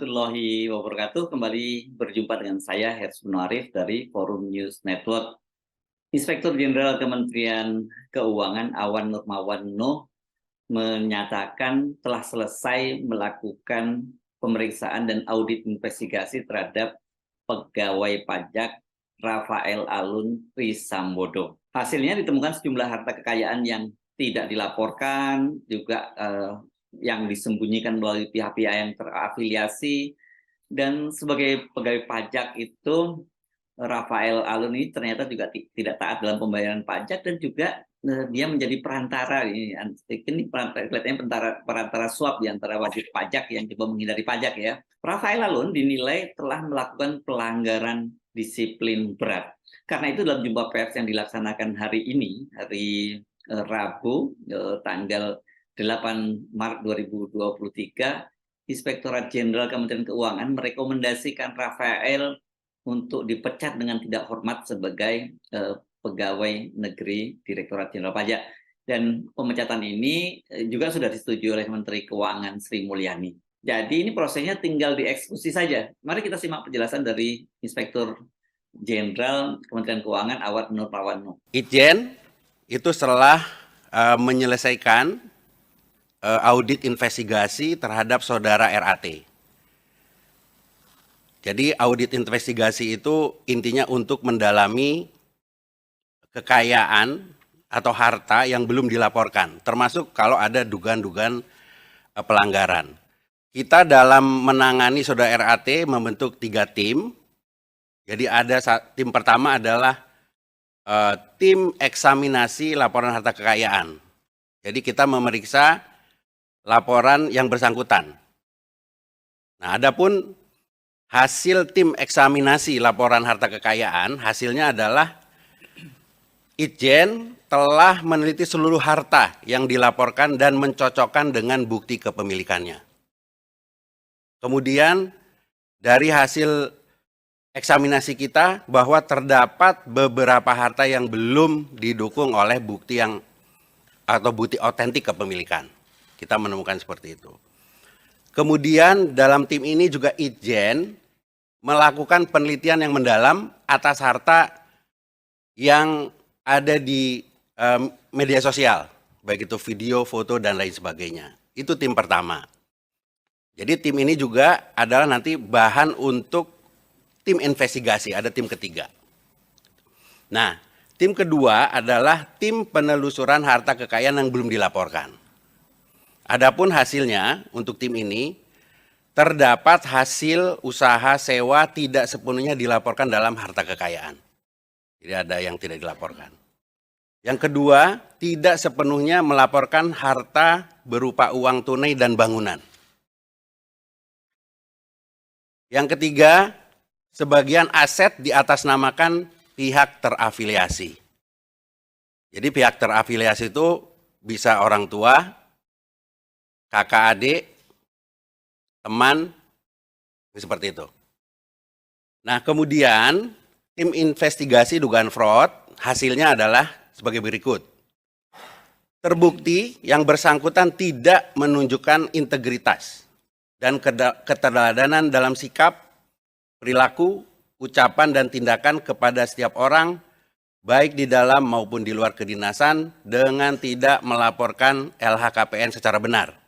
warahmatullahi wabarakatuh. Kembali berjumpa dengan saya, Hersman Arif dari Forum News Network. Inspektur Jenderal Kementerian Keuangan Awan Nurmawan Nuh menyatakan telah selesai melakukan pemeriksaan dan audit investigasi terhadap pegawai pajak Rafael Alun Trisambodo. Hasilnya ditemukan sejumlah harta kekayaan yang tidak dilaporkan, juga yang disembunyikan melalui pihak-pihak yang terafiliasi, dan sebagai pegawai pajak itu Rafael Alun ini ternyata juga tidak taat dalam pembayaran pajak, dan juga dia menjadi perantara ini kelihatannya perantara suap di antara wajib pajak yang coba menghindari pajak ya. Rafael Alun dinilai telah melakukan pelanggaran disiplin berat. Karena itu dalam jumpa pers yang dilaksanakan hari ini, hari Rabu tanggal 8 Maret 2023, Inspektorat Jenderal Kementerian Keuangan merekomendasikan Rafael untuk dipecat dengan tidak hormat sebagai pegawai negeri Direktorat Jenderal Pajak. Dan pemecatan ini juga sudah disetujui oleh Menteri Keuangan Sri Mulyani. Jadi ini prosesnya tinggal dieksekusi saja. Mari kita simak penjelasan dari Inspektur Jenderal Kementerian Keuangan Awan Nurmawan Nuh. Itjen itu setelah menyelesaikan audit investigasi terhadap saudara RAT. Jadi audit investigasi itu intinya untuk mendalami kekayaan atau harta yang belum dilaporkan, termasuk kalau ada dugaan-dugaan pelanggaran. Kita dalam menangani saudara RAT membentuk 3 tim. Jadi ada tim pertama adalah tim eksaminasi laporan harta kekayaan. Jadi kita memeriksa laporan yang bersangkutan. Nah, adapun hasil tim eksaminasi laporan harta kekayaan, hasilnya adalah Itjen telah meneliti seluruh harta yang dilaporkan dan mencocokkan dengan bukti kepemilikannya. Kemudian dari hasil eksaminasi kita bahwa terdapat beberapa harta yang belum didukung oleh bukti atau bukti otentik kepemilikan. Kita menemukan seperti itu. Kemudian dalam tim ini juga Itjen melakukan penelitian yang mendalam atas harta yang ada di media sosial, baik itu video, foto, dan lain sebagainya. Itu tim pertama. Jadi tim ini juga adalah nanti bahan untuk tim investigasi, ada tim ketiga. Nah, tim kedua adalah tim penelusuran harta kekayaan yang belum dilaporkan. Adapun hasilnya untuk tim ini, terdapat hasil usaha sewa tidak sepenuhnya dilaporkan dalam harta kekayaan. Jadi ada yang tidak dilaporkan. Yang kedua, tidak sepenuhnya melaporkan harta berupa uang tunai dan bangunan. Yang ketiga, sebagian aset diatasnamakan pihak terafiliasi. Jadi pihak terafiliasi itu bisa orang tua, kakak adik, teman, seperti itu. Nah, kemudian tim investigasi dugaan fraud hasilnya adalah sebagai berikut. Terbukti yang bersangkutan tidak menunjukkan integritas dan keteladanan dalam sikap, perilaku, ucapan, dan tindakan kepada setiap orang, baik di dalam maupun di luar kedinasan, dengan tidak melaporkan LHKPN secara benar.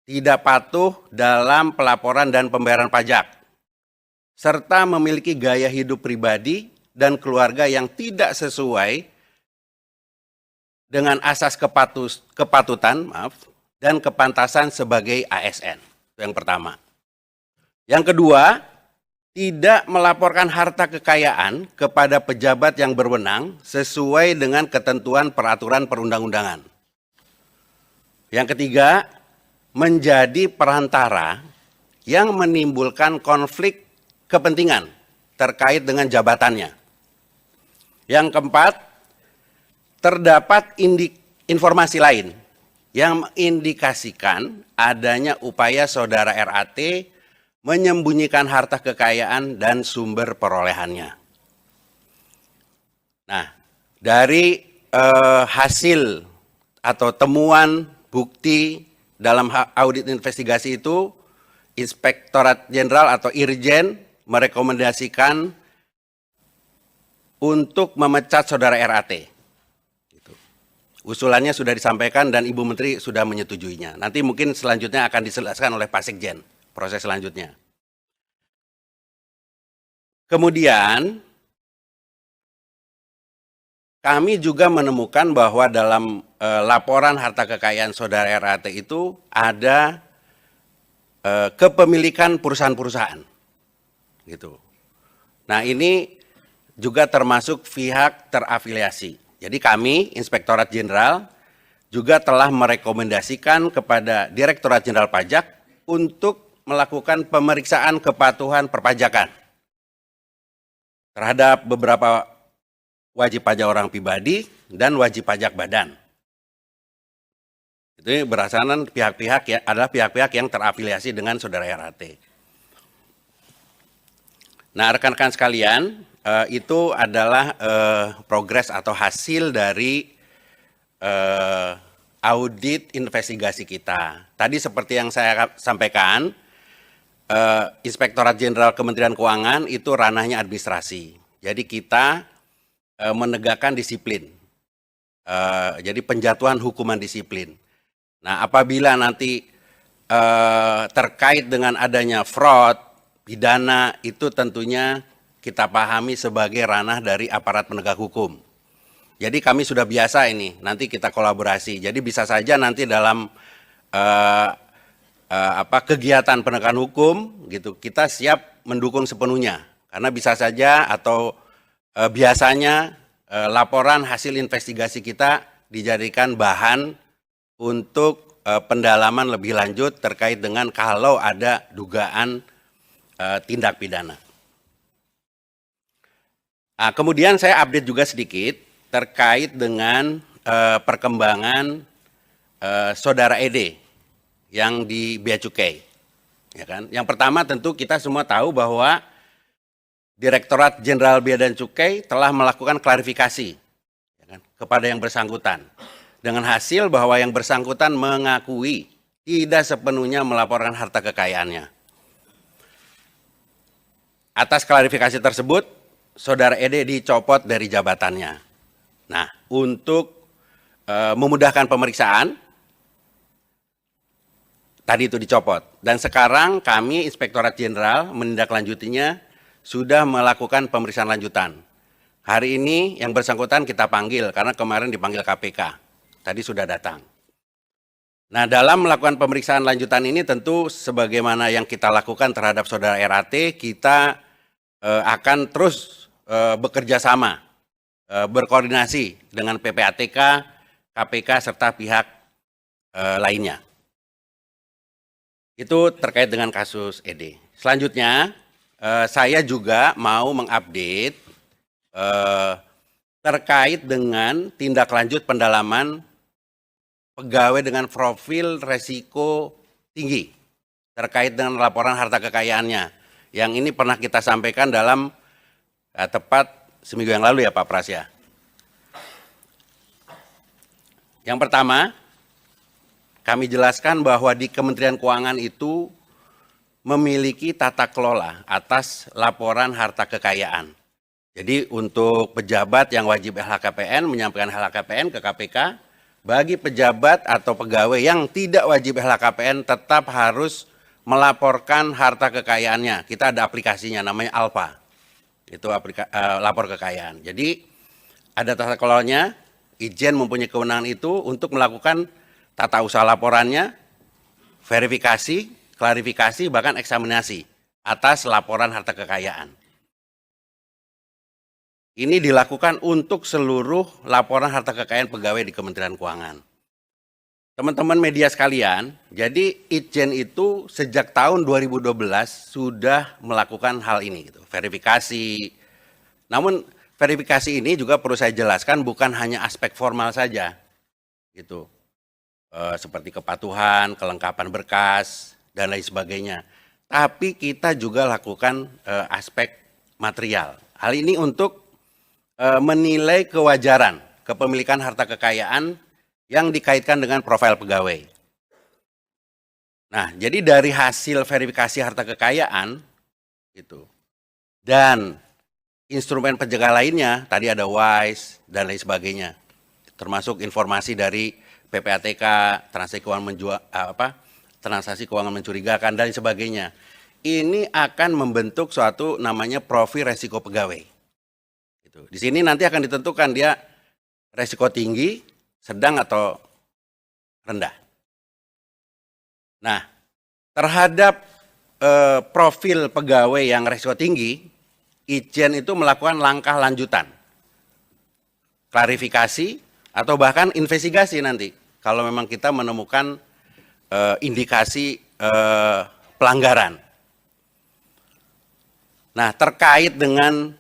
Tidak patuh dalam pelaporan dan pembayaran pajak, serta memiliki gaya hidup pribadi dan keluarga yang tidak sesuai dengan asas kepatutan dan kepantasan sebagai ASN. Itu yang pertama. Yang kedua, tidak melaporkan harta kekayaan kepada pejabat yang berwenang sesuai dengan ketentuan peraturan perundang-undangan. Yang ketiga, menjadi perantara yang menimbulkan konflik kepentingan terkait dengan jabatannya. Yang keempat, terdapat informasi lain yang mengindikasikan adanya upaya saudara RAT menyembunyikan harta kekayaan dan sumber perolehannya. Nah, dari hasil atau temuan bukti dalam audit investigasi itu Inspektorat Jenderal atau Irjen merekomendasikan untuk memecat saudara RAT. Gitu. Usulannya sudah disampaikan dan Ibu Menteri sudah menyetujuinya. Nanti mungkin selanjutnya akan dijelaskan oleh Pak Sekjen, proses selanjutnya. Kemudian, kami juga menemukan bahwa dalam laporan harta kekayaan saudara RAT itu ada kepemilikan perusahaan-perusahaan, gitu. Nah ini juga termasuk pihak terafiliasi. Jadi kami, Inspektorat Jenderal, juga telah merekomendasikan kepada Direktorat Jenderal Pajak untuk melakukan pemeriksaan kepatuhan perpajakan terhadap beberapa wajib pajak orang pribadi dan wajib pajak badan. Itu berdasarkan pihak-pihak ya, adalah pihak-pihak yang terafiliasi dengan saudara RAT. Nah, rekan-rekan sekalian, itu adalah progres atau hasil dari audit investigasi kita. Tadi seperti yang saya sampaikan, Inspektorat Jenderal Kementerian Keuangan itu ranahnya administrasi. Jadi kita menegakkan disiplin. Jadi penjatuhan hukuman disiplin. Nah, apabila nanti terkait dengan adanya fraud, pidana, itu tentunya kita pahami sebagai ranah dari aparat penegak hukum. Jadi kami sudah biasa ini, nanti kita kolaborasi. Jadi bisa saja nanti dalam kegiatan penegakan hukum, gitu, kita siap mendukung sepenuhnya. Karena bisa saja atau biasanya laporan hasil investigasi kita dijadikan bahan untuk pendalaman lebih lanjut terkait dengan kalau ada dugaan tindak pidana. Nah, kemudian saya update juga sedikit terkait dengan perkembangan saudara ED yang di Bea Cukai. Ya kan? Yang pertama tentu kita semua tahu bahwa Direktorat Jenderal Bea dan Cukai telah melakukan klarifikasi ya kan, kepada yang bersangkutan. Dengan hasil bahwa yang bersangkutan mengakui tidak sepenuhnya melaporkan harta kekayaannya. Atas klarifikasi tersebut, saudara ED dicopot dari jabatannya. Nah, untuk memudahkan pemeriksaan, tadi itu dicopot. Dan sekarang kami, Inspektorat Jenderal, menindaklanjutinya sudah melakukan pemeriksaan lanjutan. Hari ini yang bersangkutan kita panggil, karena kemarin dipanggil KPK. Tadi sudah datang. Nah, dalam melakukan pemeriksaan lanjutan ini tentu sebagaimana yang kita lakukan terhadap saudara RAT, kita akan terus bekerja sama, berkoordinasi dengan PPATK, KPK, serta pihak lainnya. Itu terkait dengan kasus ED. Selanjutnya, saya juga mau mengupdate terkait dengan tindak lanjut pendalaman pegawai dengan profil resiko tinggi terkait dengan laporan harta kekayaannya. Yang ini pernah kita sampaikan dalam tepat seminggu yang lalu ya Pak Pras ya. Yang pertama, kami jelaskan bahwa di Kementerian Keuangan itu memiliki tata kelola atas laporan harta kekayaan. Jadi untuk pejabat yang wajib LHKPN menyampaikan LHKPN ke KPK, bagi pejabat atau pegawai yang tidak wajib LHKPN tetap harus melaporkan harta kekayaannya. Kita ada aplikasinya namanya Alpha. Itu lapor kekayaan. Jadi ada tata kelolanya, Ijen mempunyai kewenangan itu untuk melakukan tata usaha laporannya, verifikasi, klarifikasi, bahkan eksaminasi atas laporan harta kekayaan. Ini dilakukan untuk seluruh laporan harta kekayaan pegawai di Kementerian Keuangan. Teman-teman media sekalian, jadi Itjen itu sejak tahun 2012 sudah melakukan hal ini, gitu, verifikasi. Namun verifikasi ini juga perlu saya jelaskan bukan hanya aspek formal saja, gitu, seperti kepatuhan, kelengkapan berkas dan lain sebagainya. Tapi kita juga lakukan aspek material. Hal ini untuk menilai kewajaran kepemilikan harta kekayaan yang dikaitkan dengan profil pegawai. Nah, jadi dari hasil verifikasi harta kekayaan gitu dan instrumen pencegah lainnya, tadi ada WISE dan lain sebagainya, termasuk informasi dari PPATK, transaksi keuangan mencurigakan dan sebagainya. Ini akan membentuk suatu namanya profil resiko pegawai. Gitu. Di sini nanti akan ditentukan dia resiko tinggi, sedang atau rendah. Nah, terhadap profil pegawai yang resiko tinggi, Ijen itu melakukan langkah lanjutan, klarifikasi atau bahkan investigasi nanti kalau memang kita menemukan indikasi pelanggaran. Nah, terkait dengan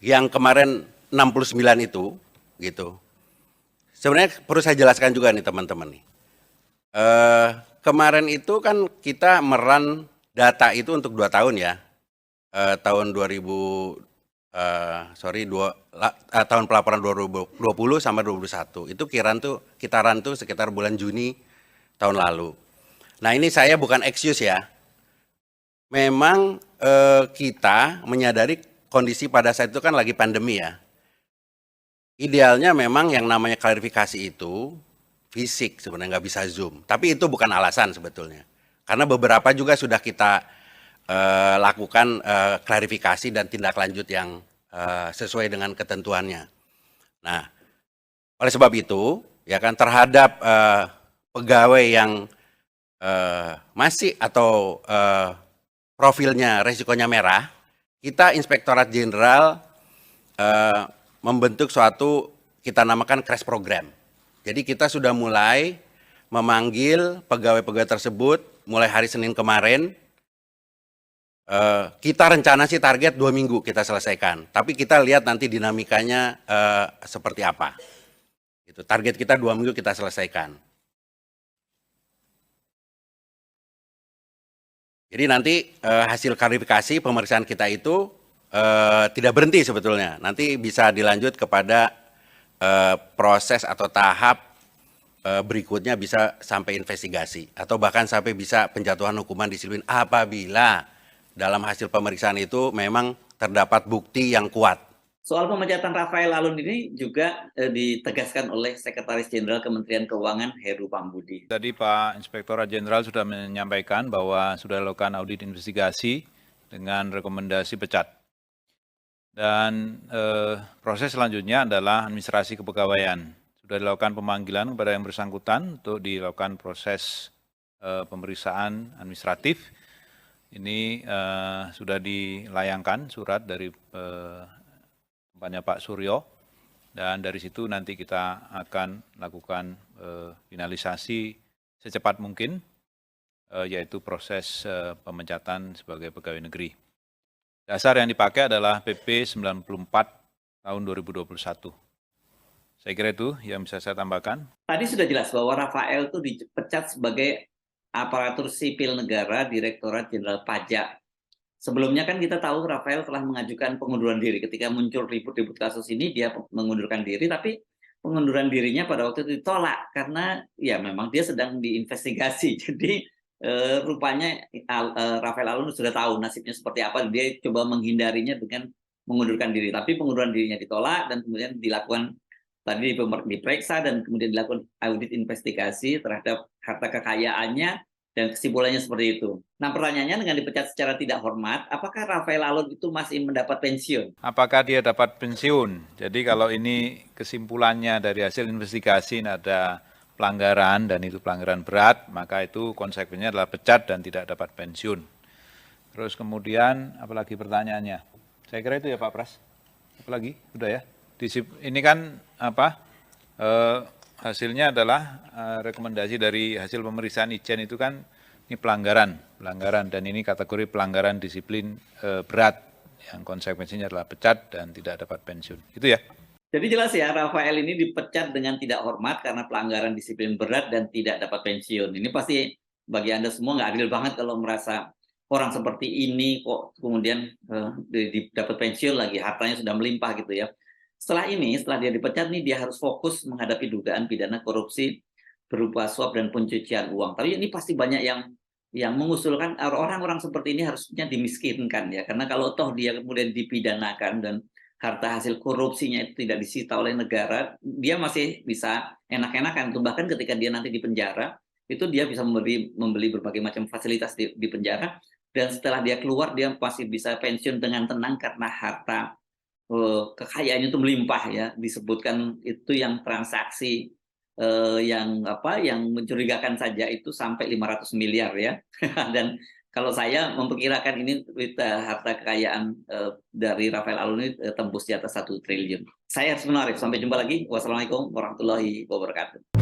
yang kemarin 69 itu, gitu. Sebenarnya perlu saya jelaskan juga nih teman-teman nih. Kemarin itu kan kita meran data itu untuk 2 tahun ya. Tahun tahun pelaporan 2020 sampai 2021. Itu kita run tuh sekitar bulan Juni tahun lalu. Nah, ini saya bukan excuse ya. Memang kita menyadari kondisi pada saat itu kan lagi pandemi ya. Idealnya memang yang namanya klarifikasi itu fisik sebenarnya, nggak bisa Zoom. Tapi itu bukan alasan sebetulnya. Karena beberapa juga sudah kita lakukan klarifikasi dan tindak lanjut yang sesuai dengan ketentuannya. Nah, oleh sebab itu, ya kan terhadap pegawai yang masih atau profilnya resikonya merah, kita Inspektorat Jenderal membentuk suatu kita namakan crash program. Jadi kita sudah mulai memanggil pegawai-pegawai tersebut mulai hari Senin kemarin. Kita rencana sih target 2 minggu kita selesaikan, tapi kita lihat nanti dinamikanya seperti apa. Itu target kita 2 minggu kita selesaikan. Jadi nanti hasil klarifikasi pemeriksaan kita itu tidak berhenti sebetulnya. Nanti bisa dilanjut kepada proses atau tahap berikutnya bisa sampai investigasi atau bahkan sampai bisa penjatuhan hukuman disiplin apabila dalam hasil pemeriksaan itu memang terdapat bukti yang kuat. Soal pemecatan Rafael Alun ini juga ditegaskan oleh Sekretaris Jenderal Kementerian Keuangan Heru Pambudi. Tadi Pak Inspektorat Jenderal sudah menyampaikan bahwa sudah dilakukan audit investigasi dengan rekomendasi pecat. Dan proses selanjutnya adalah administrasi kepegawaian. Sudah dilakukan pemanggilan kepada yang bersangkutan untuk dilakukan proses pemeriksaan administratif. Ini sudah dilayangkan surat dari tempatnya Pak Suryo, dan dari situ nanti kita akan lakukan finalisasi secepat mungkin, yaitu proses pemecatan sebagai pegawai negeri. Dasar yang dipakai adalah PP 94 tahun 2021. Saya kira itu yang bisa saya tambahkan. Tadi sudah jelas bahwa Rafael itu dipecat sebagai aparatur sipil negara Direktorat Jenderal Pajak. Sebelumnya kan kita tahu Rafael telah mengajukan pengunduran diri. Ketika muncul ribut-ribut kasus ini, dia mengundurkan diri, tapi pengunduran dirinya pada waktu itu ditolak karena ya memang dia sedang diinvestigasi. Jadi rupanya Rafael Alun sudah tahu nasibnya seperti apa, dia coba menghindarinya dengan mengundurkan diri. Tapi pengunduran dirinya ditolak dan kemudian dilakukan tadi diperiksa dan kemudian dilakukan audit investigasi terhadap harta kekayaannya dan kesimpulannya seperti itu. Nah, pertanyaannya dengan dipecat secara tidak hormat, apakah Rafael Alun itu masih mendapat pensiun? Apakah dia dapat pensiun? Jadi kalau ini kesimpulannya dari hasil investigasi ada pelanggaran dan itu pelanggaran berat, maka itu konsekuensinya adalah pecat dan tidak dapat pensiun. Terus kemudian, apalagi pertanyaannya? Saya kira itu ya Pak Pras. Apalagi? Udah ya? Ini kan hasilnya adalah rekomendasi dari hasil pemeriksaan Ijen itu kan ini pelanggaran dan ini kategori pelanggaran disiplin berat yang konsekuensinya adalah pecat dan tidak dapat pensiun. Itu ya. Jadi jelas ya, Rafael ini dipecat dengan tidak hormat karena pelanggaran disiplin berat dan tidak dapat pensiun. Ini pasti bagi Anda semua nggak adil banget kalau merasa orang seperti ini kok kemudian dapat pensiun lagi, hartanya sudah melimpah gitu ya. Setelah dia dipecat nih, dia harus fokus menghadapi dugaan pidana korupsi berupa suap dan pencucian uang. Tapi ini pasti banyak yang mengusulkan orang-orang seperti ini harusnya dimiskinkan ya, karena kalau toh dia kemudian dipidanakan dan harta hasil korupsinya itu tidak disita oleh negara, dia masih bisa enak-enakan tuh. Bahkan ketika dia nanti di penjara, itu dia bisa membeli berbagai macam fasilitas di penjara, dan setelah dia keluar dia masih bisa pensiun dengan tenang karena harta kekayaannya itu melimpah ya. Disebutkan itu yang transaksi yang mencurigakan saja itu sampai 500 miliar ya. Dan kalau saya memperkirakan ini harta kekayaan dari Rafael Alun ini tembus di atas 1 triliun. Saya Hersman Arif, sampai jumpa lagi. Wassalamualaikum warahmatullahi wabarakatuh.